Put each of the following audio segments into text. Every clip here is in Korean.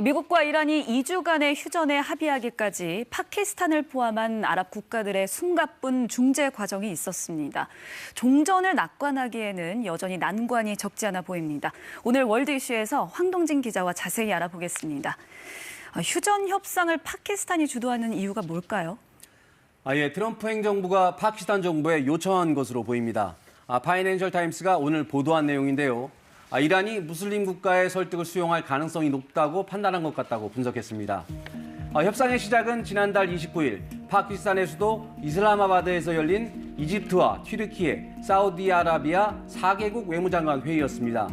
미국과 이란이 2주간의 휴전에 합의하기까지 파키스탄을 포함한 아랍 국가들의 숨가쁜 중재 과정이 있었습니다. 종전을 낙관하기에는 여전히 난관이 적지 않아 보입니다. 오늘 월드 이슈에서 황동진 기자와 자세히 알아보겠습니다. 휴전 협상을 파키스탄이 주도하는 이유가 뭘까요? 트럼프 행정부가 파키스탄 정부에 요청한 것으로 보입니다. 파이낸셜 타임스가 오늘 보도한 내용인데요. 이란이 무슬림 국가의 설득을 수용할 가능성이 높다고 판단한 것 같다고 분석했습니다. 협상의 시작은 지난달 29일 파키스탄의 수도 이슬라마바드에서 열린 이집트와 튀르키예, 사우디아라비아 4개국 외무장관 회의였습니다.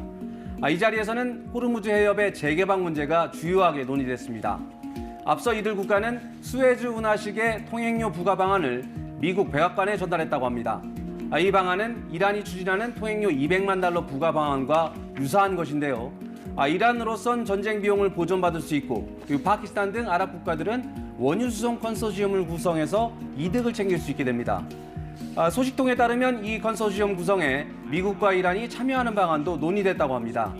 이 자리에서는 호르무즈 해협의 재개방 문제가 주요하게 논의됐습니다. 앞서 이들 국가는 수에즈 운하식의 통행료 부과 방안을 미국 백악관에 전달했다고 합니다. 이 방안은 이란이 추진하는 통행료 200만 달러 부과 방안과 유사한 것인데요. 이란으로선 전쟁 비용을 보전받을 수 있고, 그리고 파키스탄 등 아랍 국가들은 원유 수송 컨소시엄을 구성해서 이득을 챙길 수 있게 됩니다. 소식통에 따르면 이 컨소시엄 구성에 미국과 이란이 참여하는 방안도 논의됐다고 합니다.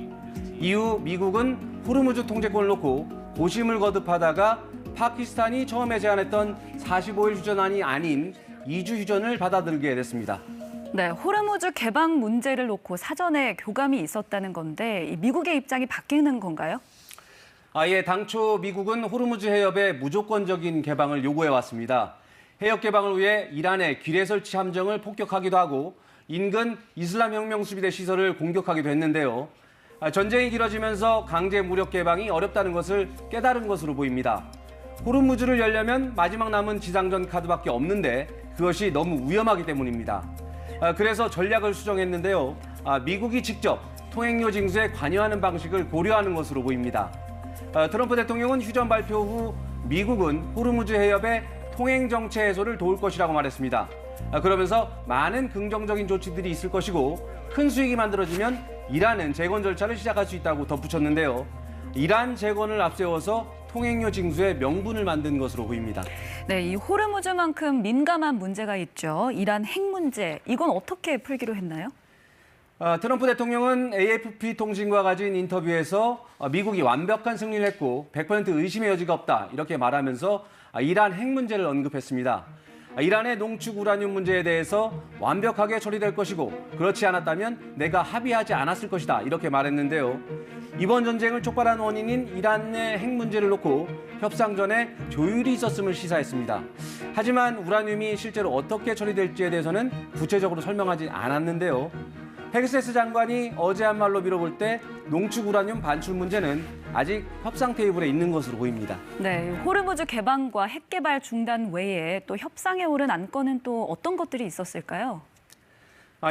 이후 미국은 호르무즈 통제권을 놓고 고심을 거듭하다가 파키스탄이 처음에 제안했던 45일 휴전안이 아닌 2주 휴전을 받아들게 됐습니다. 네, 호르무즈 개방 문제를 놓고 사전에 교감이 있었다는 건데 미국의 입장이 바뀌는 건가요? 당초 미국은 호르무즈 해협의 무조건적인 개방을 요구해왔습니다. 해협 개방을 위해 이란의 기뢰 설치 함정을 폭격하기도 하고 인근 이슬람혁명수비대 시설을 공격하기도 했는데요. 전쟁이 길어지면서 강제 무력 개방이 어렵다는 것을 깨달은 것으로 보입니다. 호르무즈를 열려면 마지막 남은 지상전 카드밖에 없는데 그것이 너무 위험하기 때문입니다. 그래서 전략을 수정했는데요. 미국이 직접 통행료 징수에 관여하는 방식을 고려하는 것으로 보입니다. 트럼프 대통령은 휴전 발표 후 미국은 호르무즈 해협의 통행 정체 해소를 도울 것이라고 말했습니다. 그러면서 많은 긍정적인 조치들이 있을 것이고 큰 수익이 만들어지면 이란은 재건 절차를 시작할 수 있다고 덧붙였는데요. 이란 재건을 앞세워서 통행료 징수의 명분을 만든 것으로 보입니다. 네, 이 호르무즈만큼 민감한 문제가 있죠. 이란 핵 문제, 이건 어떻게 풀기로 했나요? 트럼프 대통령은 AFP 통신과 가진 인터뷰에서 미국이 완벽한 승리를 했고 100% 의심의 여지가 없다 이렇게 말하면서 이란 핵 문제를 언급했습니다. 이란의 농축 우라늄 문제에 대해서 완벽하게 처리될 것이고 그렇지 않았다면 내가 합의하지 않았을 것이다 이렇게 말했는데요. 이번 전쟁을 촉발한 원인인 이란의 핵 문제를 놓고 협상 전에 조율이 있었음을 시사했습니다. 하지만 우라늄이 실제로 어떻게 처리될지에 대해서는 구체적으로 설명하지 않았는데요. 헥세스 장관이 어제 한 말로 빌어볼 때 농축 우라늄 반출 문제는 아직 협상 테이블에 있는 것으로 보입니다. 네, 호르무즈 개방과 핵 개발 중단 외에 또 협상에 오른 안건은 또 어떤 것들이 있었을까요?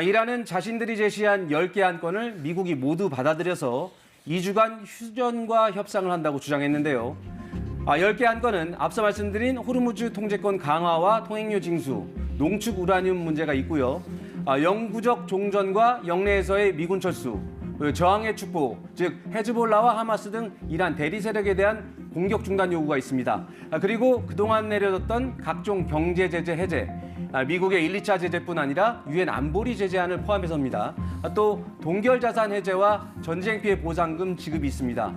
이란은 자신들이 제시한 10개 안건을 미국이 모두 받아들여서 2주간 휴전과 협상을 한다고 주장했는데요. 10개 안건은 앞서 말씀드린 호르무즈 통제권 강화와 통행료 징수, 농축 우라늄 문제가 있고요. 영구적 종전과 영내에서의 미군 철수, 저항의 축복, 즉 헤즈볼라와 하마스 등 이란 대리 세력에 대한 공격 중단 요구가 있습니다. 그리고 그동안 내려졌던 각종 경제 제재 해제, 미국의 1, 2차 제재뿐 아니라 유엔 안보리 제재안을 포함해서입니다. 또 동결 자산 해제와 전쟁 피해 보상금 지급이 있습니다.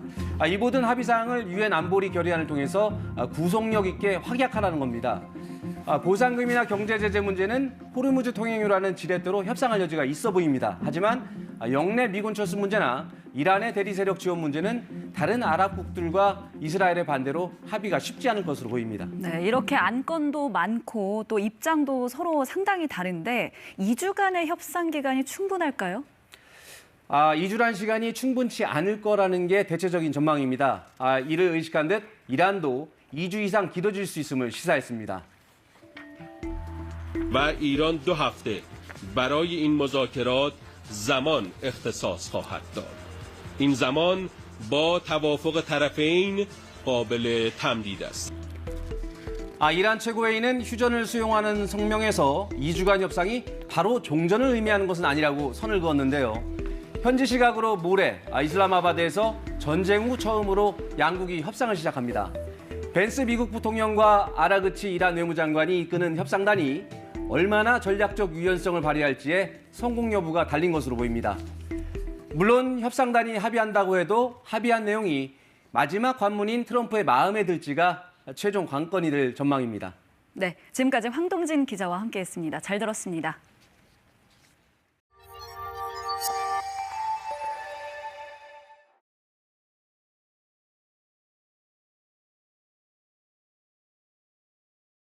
이 모든 합의 사항을 유엔 안보리 결의안을 통해서 구속력 있게 확약하라는 겁니다. 보상금이나 경제 제재 문제는 호르무즈 통행료라는 지렛대로 협상할 여지가 있어 보입니다. 하지만 영내 미군 철수 문제나 이란의 대리 세력 지원 문제는 다른 아랍국들과 이스라엘의 반대로 합의가 쉽지 않을 것으로 보입니다. 네, 이렇게 안건도 많고 또 입장도 서로 상당히 다른데 2주간의 협상 기간이 충분할까요? 2주란 시간이 충분치 않을 거라는 게 대체적인 전망입니다. 이를 의식한 듯 이란도 2주 이상 길어질 수 있음을 시사했습니다. و ایران 2 هفته برای این مذاکرات زمان اختصاص خواهد داد. این زمان با توافق طرفین قابل تمدید است. 이란 최고회의는 휴전을 수용하는 성명에서 2주간 협상이 바로 종전을 의미하는 것은 아니라고 선을 그었는데요. 현지 시각으로 모레 이슬라마바드에서 전쟁 후 처음으로 양국이 협상을 시작합니다. 벤스 미국 부통령과 아라그치 이란 외무장관이 이끄는 협상단이 얼마나 전략적 유연성을 발휘할지에 성공 여부가 달린 것으로 보입니다. 물론 협상단이 합의한다고 해도 합의한 내용이 마지막 관문인 트럼프의 마음에 들지가 최종 관건이 될 전망입니다. 네, 지금까지 황동진 기자와 함께했습니다. 잘 들었습니다.